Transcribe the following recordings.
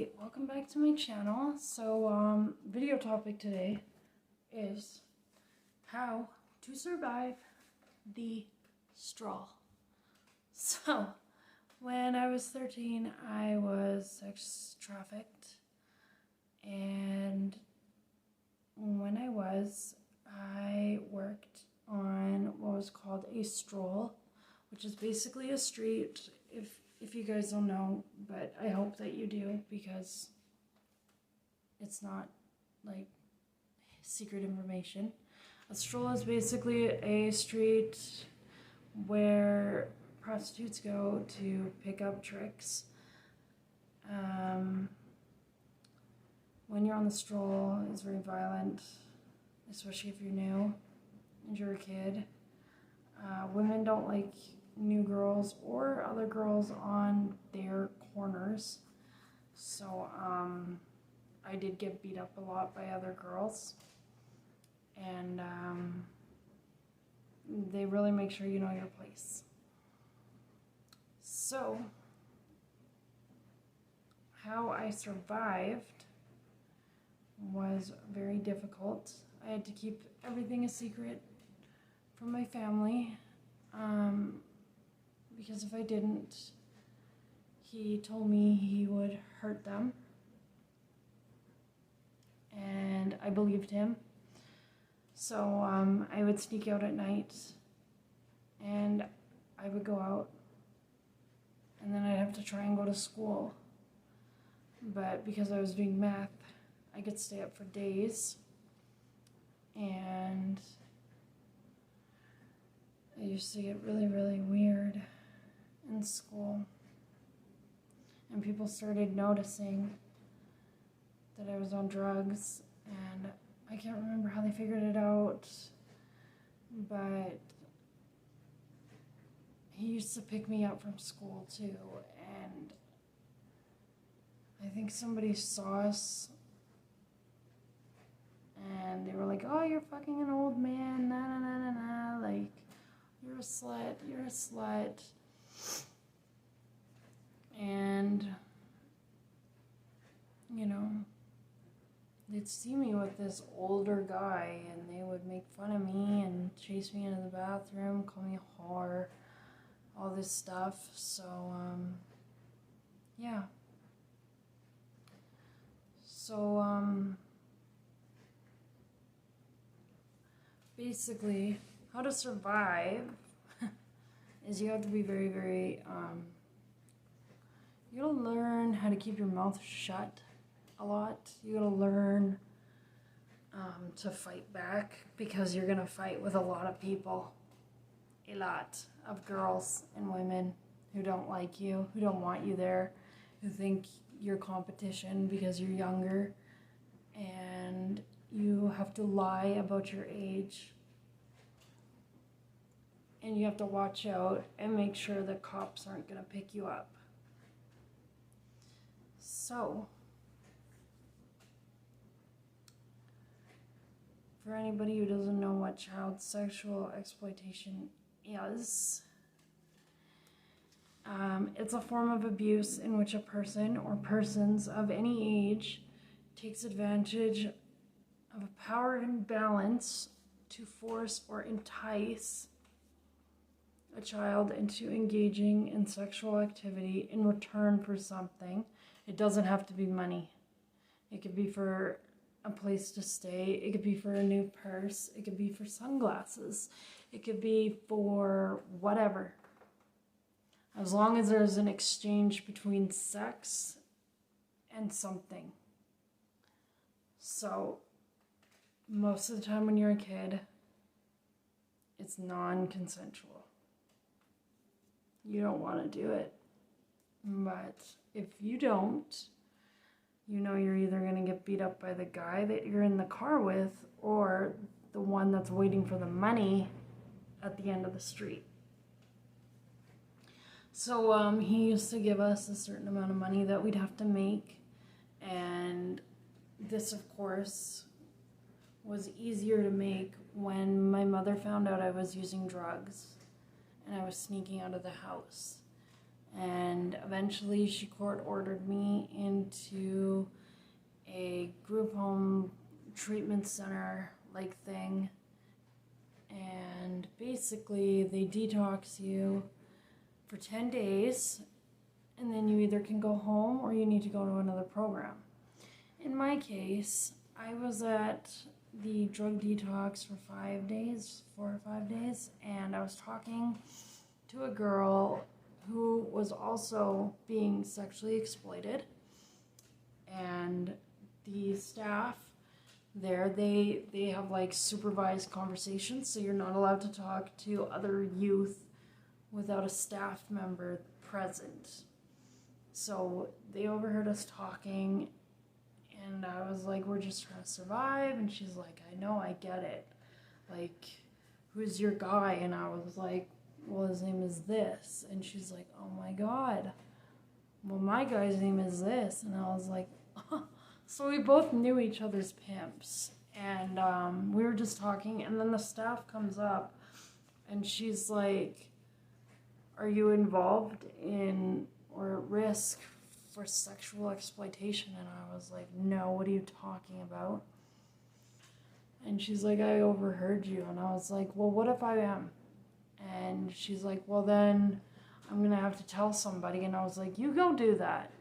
Hey, welcome back to my channel. So, video topic today is how to survive the Stroll. So, when I was 13, I was sex trafficked, and when I worked on what was called a Stroll, which is basically a street, if you guys don't know, but I hope that you do, because it's not like secret information. A stroll is basically a street where prostitutes go to pick up tricks. When you're on the stroll, it's very violent, especially if you're new and you're a kid. Women don't like new girls or other girls on their corners. So I did get beat up a lot by other girls, and they really make sure you know your place. So how I survived was very difficult. I had to keep everything a secret from my family. Because if I didn't, he told me he would hurt them, and I believed him. So I would sneak out at night, and I would go out, and then I'd have to try and go to school. But because I was doing math, I could stay up for days, and I used to get really, really weird in school, and people started noticing that I was on drugs, and I can't remember how they figured it out, but he used to pick me up from school too, and I think somebody saw us, and they were like, "Oh, you're fucking an old man, na na na na na, like, you're a slut, you're a slut." And, you know, they'd see me with this older guy, and they would make fun of me and chase me into the bathroom, call me a whore, all this stuff. So, yeah. So, basically, how to survive is you have to be very, very, you gotta learn how to keep your mouth shut a lot. You gotta learn to fight back, because you're gonna fight with a lot of people. A lot of girls and women who don't like you, who don't want you there, who think you're competition because you're younger, and you have to lie about your age. And you have to watch out and make sure the cops aren't gonna pick you up. So, for anybody who doesn't know what child sexual exploitation is, it's a form of abuse in which a person or persons of any age takes advantage of a power imbalance to force or entice a child into engaging in sexual activity in return for something. It doesn't have to be money. It could be for a place to stay. It could be for a new purse. It could be for sunglasses. It could be for whatever. As long as there's an exchange between sex and something. So, most of the time when you're a kid, it's non-consensual. You don't want to do it. But if you don't, you know you're either going to get beat up by the guy that you're in the car with, or the one that's waiting for the money at the end of the street. So he used to give us a certain amount of money that we'd have to make, and this, of course, was easier to make when my mother found out I was using drugs and I was sneaking out of the house. And eventually she court ordered me into a group home treatment center like thing. And basically they detox you for 10 days, and then you either can go home or you need to go to another program. In my case, I was at the drug detox for 5 days, 4 or 5 days, and I was talking to a girl who was also being sexually exploited. And the staff there, they have like supervised conversations, so you're not allowed to talk to other youth without a staff member present. So they overheard us talking, and I was like, we're just trying to survive. And she's like, I know, I get it. Like, who's your guy? And I was like, well, his name is this. And she's like, oh my God. Well, my guy's name is this. And I was like, oh. So we both knew each other's pimps. And we were just talking. And then the staff comes up, and she's like, are you involved in or at risk for sexual exploitation? And I was like, no, what are you talking about? And she's like, I overheard you. And I was like, well, what if I am? And she's like, well, then I'm gonna have to tell somebody. And I was like, you go do that.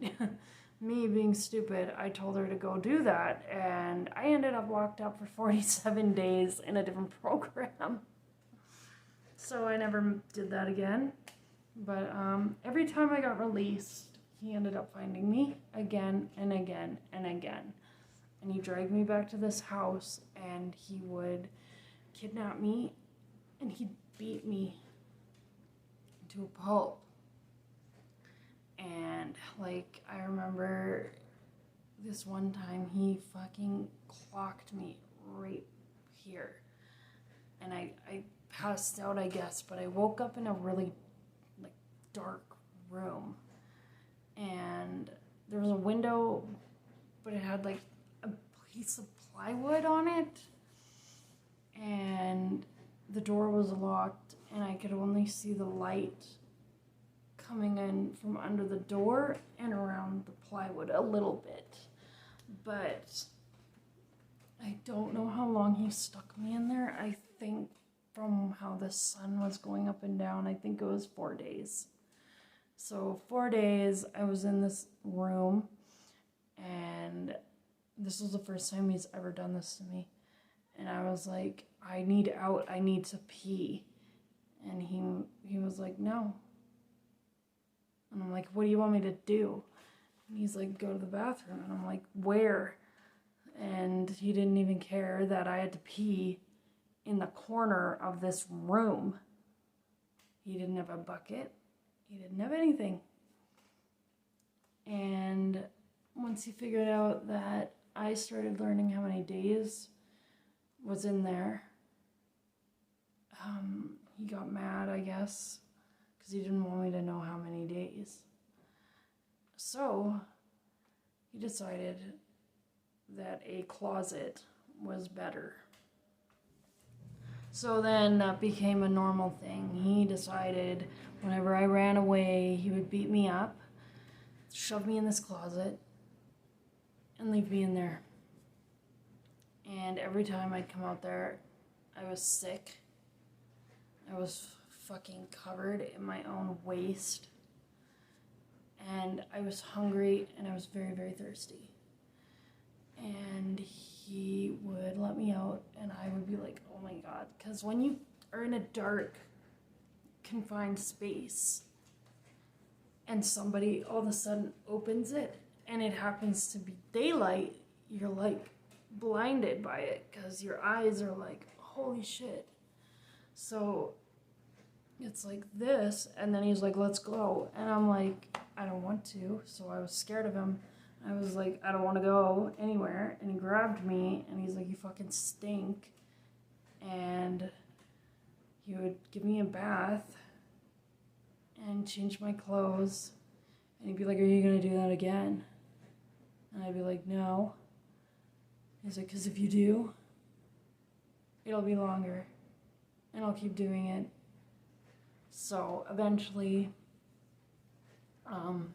Me being stupid, I told her to go do that, and I ended up locked up for 47 days in a different program. So I never did that again. But every time I got released, he ended up finding me again and again and again. And he dragged me back to this house, and he would kidnap me, and he'd beat me to a pulp. And, like, I remember this one time he fucking clocked me right here. And I passed out, I guess, but I woke up in a really, like, dark room. And there was a window, but it had, like, a piece of plywood on it. And the door was locked, and I could only see the light coming in from under the door and around the plywood a little bit. But I don't know how long he stuck me in there. I think from how the sun was going up and down, I think it was 4 days. So 4 days I was in this room, and this was the first time he's ever done this to me. And I was like, I need out, I need to pee. And he was like, no. And I'm like, what do you want me to do? And he's like, go to the bathroom. And I'm like, where? And he didn't even care that I had to pee in the corner of this room. He didn't have a bucket. He didn't have anything. And once he figured out that I started learning how many days was in there, he got mad, I guess, because he didn't want me to know how many days. So he decided that a closet was better. So then that became a normal thing. He decided whenever I ran away, he would beat me up, shove me in this closet, and leave me in there. And every time I'd come out there, I was sick. I was fucking covered in my own waste. And I was hungry, and I was very, very thirsty. And he would let me out, and I would be like, oh my God. Because when you are in a dark, confined space, and somebody all of a sudden opens it, and it happens to be daylight, you're like blinded by it, because your eyes are like, holy shit. So it's like this, and then he's like, let's go. And I'm like, I don't want to. So I was scared of him. I was like, I don't want to go anywhere. And he grabbed me, and he's like, you fucking stink. And he would give me a bath and change my clothes. And he'd be like, are you going to do that again? And I'd be like, no. He's like, because if you do, it'll be longer. And I'll keep doing it. So eventually um,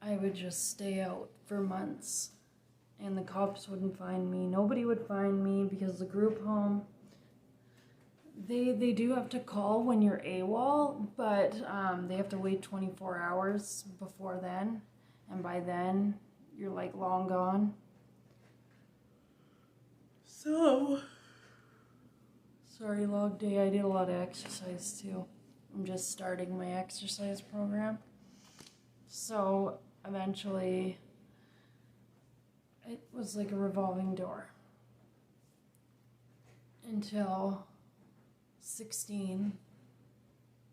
I would just stay out for months, and the cops wouldn't find me. Nobody would find me because the group home, they do have to call when you're AWOL, but they have to wait 24 hours before then, and by then you're like long gone. So, sorry, long day. I did a lot of exercise too. I'm just starting my exercise program. So eventually it was like a revolving door until 16,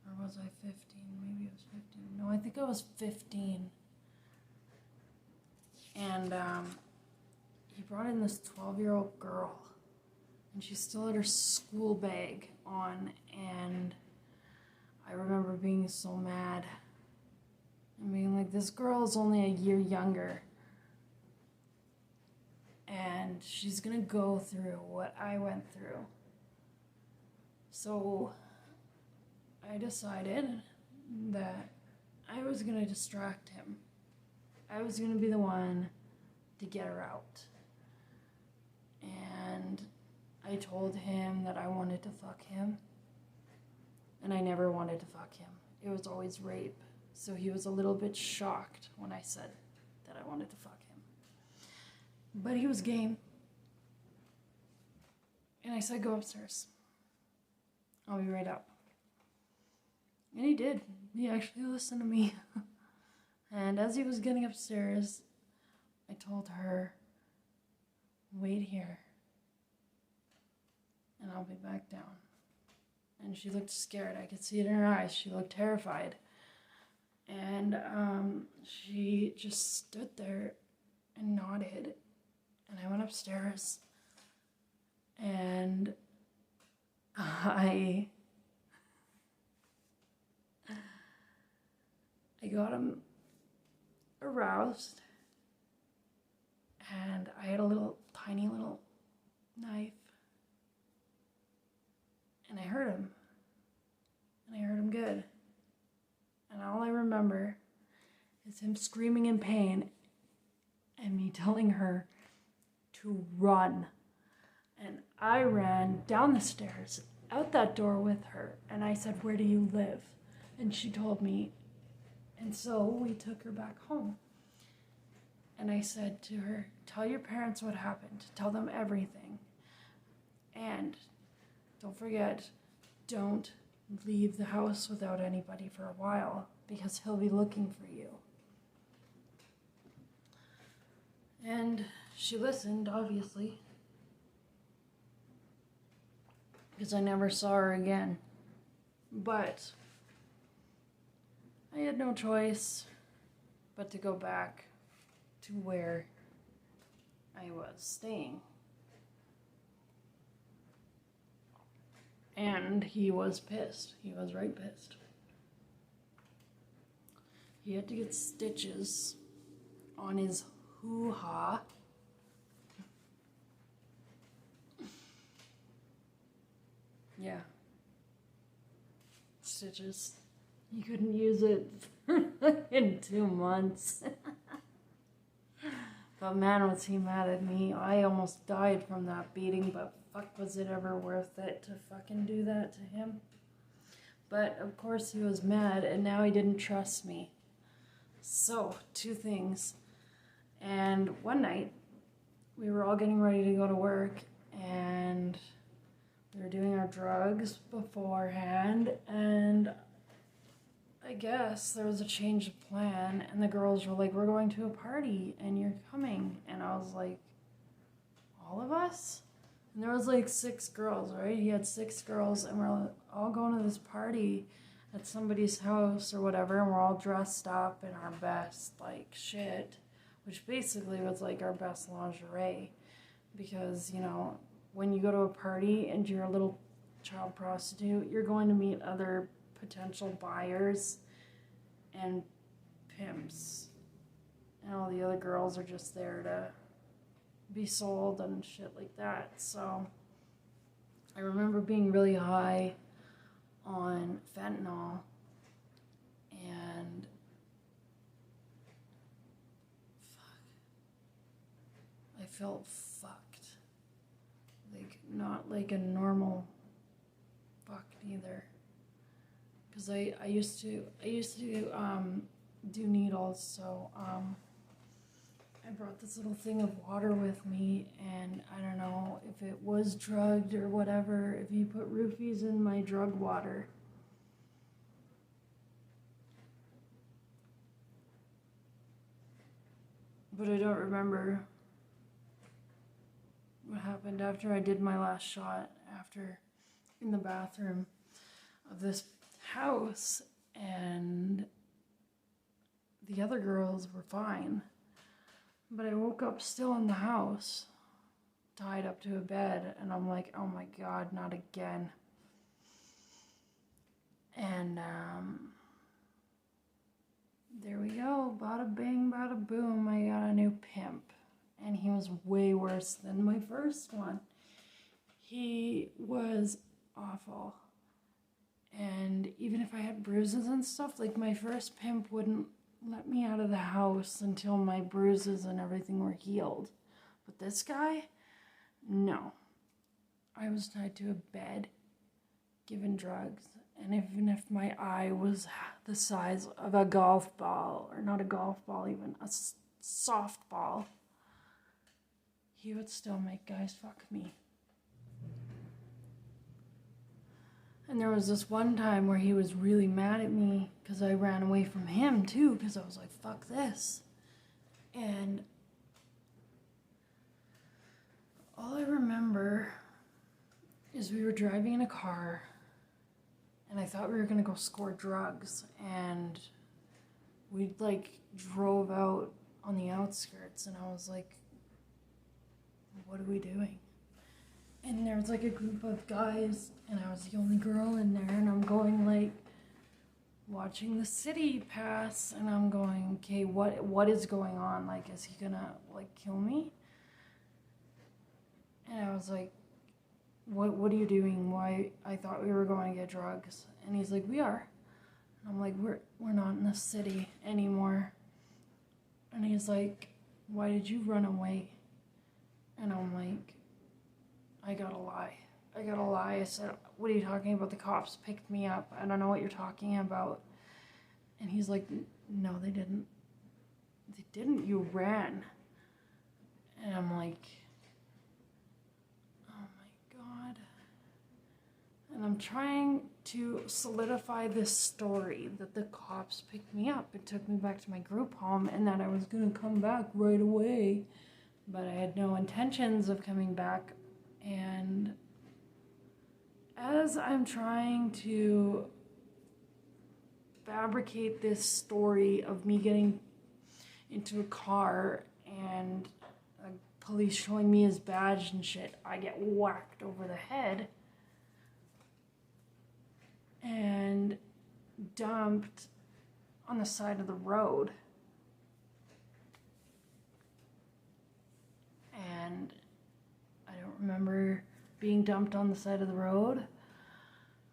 or was I 15? Maybe I was 15. No, I think I was 15. And he brought in this 12-year-old girl, and she still had her school bag on, and I remember being so mad and being like, this girl is only a year younger, and she's gonna go through what I went through. So I decided that I was gonna distract him. I was gonna be the one to get her out. And I told him that I wanted to fuck him. And I never wanted to fuck him. It was always rape. So he was a little bit shocked when I said that I wanted to fuck him. But he was game. And I said, go upstairs. I'll be right up. And he did. He actually listened to me. And as he was getting upstairs, I told her, wait here. And I'll be back down. And she looked scared. I could see it in her eyes. She looked terrified. And she just stood there and nodded. And I went upstairs. And I got him aroused. And I had a tiny little knife. And I hurt him. And I hurt him good. And all I remember is him screaming in pain and me telling her to run. And I ran down the stairs, out that door with her, and I said, where do you live? And she told me. And so we took her back home. And I said to her, tell your parents what happened. Tell them everything. And don't forget, don't leave the house without anybody for a while, because he'll be looking for you. And she listened, obviously, because I never saw her again. But I had no choice but to go back to where I was staying. And he was pissed. He was right pissed. He had to get stitches on his hoo-ha. Yeah. Stitches. He couldn't use it in 2 months. But man, was he mad at me. I almost died from that beating, but fuck, was it ever worth it to fucking do that to him? But of course he was mad, and now he didn't trust me. So, 2 things. And one night, we were all getting ready to go to work, and we were doing our drugs beforehand, and I guess there was a change of plan, and the girls were like, we're going to a party, and you're coming. And I was like, all of us? And there was like 6 girls, right? He had 6 girls, and we're all going to this party at somebody's house or whatever, and we're all dressed up in our best, like, shit, which basically was like our best lingerie. Because, you know, when you go to a party and you're a little child prostitute, you're going to meet other potential buyers and pimps, and all the other girls are just there to be sold and shit like that. So I remember being really high on fentanyl, and fuck, I felt fucked. Like, not like a normal fucked either. Because I used to do needles, so I brought this little thing of water with me, and I don't know if it was drugged or whatever, if you put roofies in my drug water. But I don't remember what happened after I did my last shot, after in the bathroom of this house, and the other girls were fine. But I woke up still in the house, tied up to a bed, and I'm like, oh my God, not again. And there we go, bada bing, bada boom, I got a new pimp. And he was way worse than my first one. He was awful. And even if I had bruises and stuff, like my first pimp wouldn't let me out of the house until my bruises and everything were healed. But this guy, no. I was tied to a bed, given drugs, and even if my eye was the size of a golf ball, or not a golf ball, even a softball, he would still make guys fuck me. And there was this one time where he was really mad at me because I ran away from him too, because I was like, fuck this. And all I remember is we were driving in a car, and I thought we were gonna go score drugs, and we like drove out on the outskirts, and I was like, what are we doing? And there was like a group of guys, and I was the only girl in there, and I'm going like, watching the city pass, and I'm going, okay, what is going on? Like, is he gonna like kill me? And I was like, what are you doing? Why? I thought we were going to get drugs. And he's like, we are. And I'm like, we're not in the city anymore. And he's like, why did you run away? And I'm like, I gotta lie. I said, what are you talking about? The cops picked me up. I don't know what you're talking about. And he's like, no, they didn't. They didn't. You ran. And I'm like, oh my God. And I'm trying to solidify this story that the cops picked me up and took me back to my group home, and that I was going to come back right away. But I had no intentions of coming back. And as I'm trying to fabricate this story of me getting into a car and police showing me his badge and shit, I get whacked over the head and dumped on the side of the road. And I don't remember being dumped on the side of the road,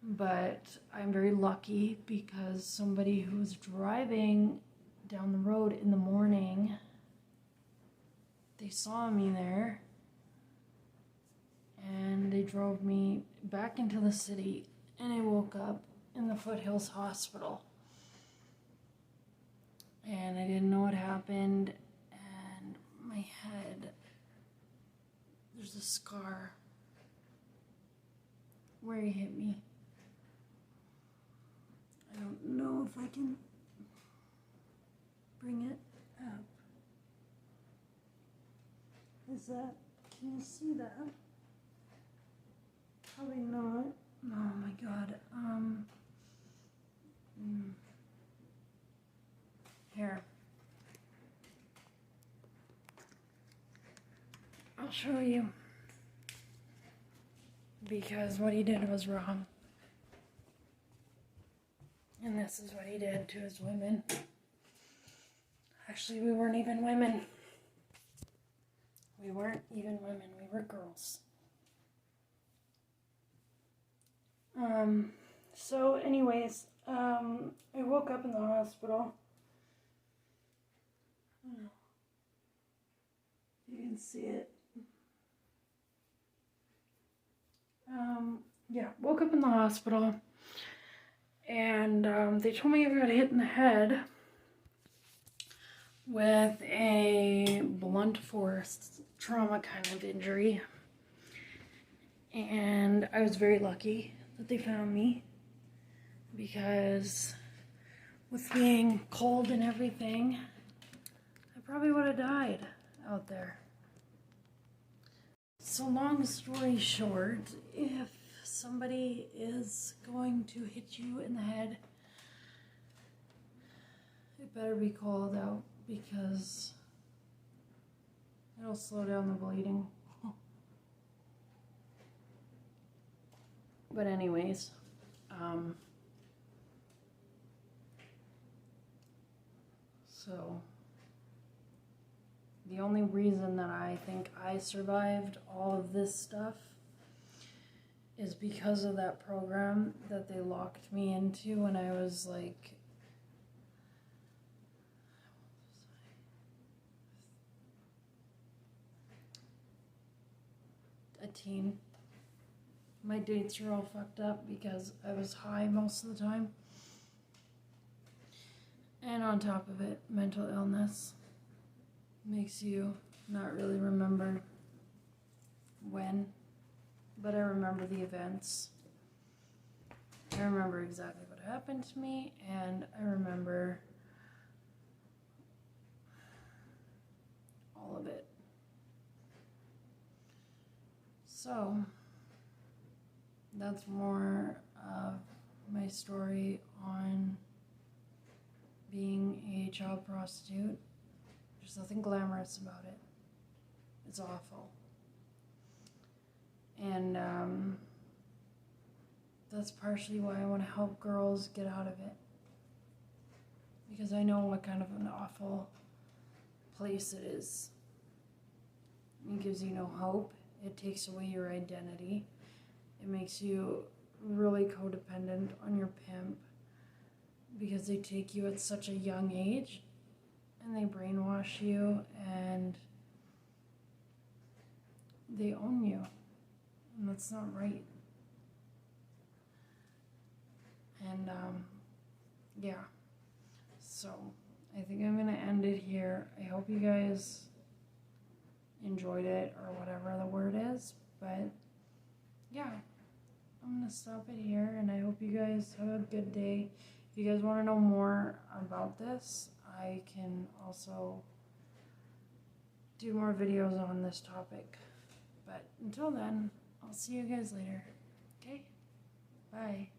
but I'm very lucky because somebody who was driving down the road in the morning, they saw me there, and they drove me back into the city, and I woke up in the Foothills Hospital. And I didn't know what happened, and my head, there's a scar where he hit me. I don't know if I can bring it up. Is that, can you see that? Probably not. Oh my God. Here. I'll show you. Because what he did was wrong. And this is what he did to his women. Actually, we weren't even women. We weren't even women. We were girls. So anyways, I woke up in the hospital. You can see it. Yeah, woke up in the hospital, and they told me I got hit in the head with a blunt force trauma kind of injury. And I was very lucky that they found me, because with being cold and everything, I probably would have died out there. So long story short, if somebody is going to hit you in the head, it better be called out, because it'll slow down the bleeding. But anyways, so the only reason that I think I survived all of this stuff is because of that program that they locked me into when I was like a teen. My dates are all fucked up because I was high most of the time. And on top of it, mental illness makes you not really remember when, but I remember the events. I remember exactly what happened to me, and I remember all of it. So that's more of my story on being a child prostitute. There's nothing glamorous about it. It's awful. And that's partially why I want to help girls get out of it. Because I know what kind of an awful place it is. It gives you no hope. It takes away your identity. It makes you really codependent on your pimp, because they take you at such a young age and they brainwash you and they own you, and that's not right. And yeah, so I think I'm gonna end it here. I hope you guys enjoyed it, or whatever the word is, but yeah, I'm gonna stop it here, and I hope you guys have a good day. If you guys want to know more about this, I can also do more videos on this topic. But until then, I'll see you guys later. Okay? Bye.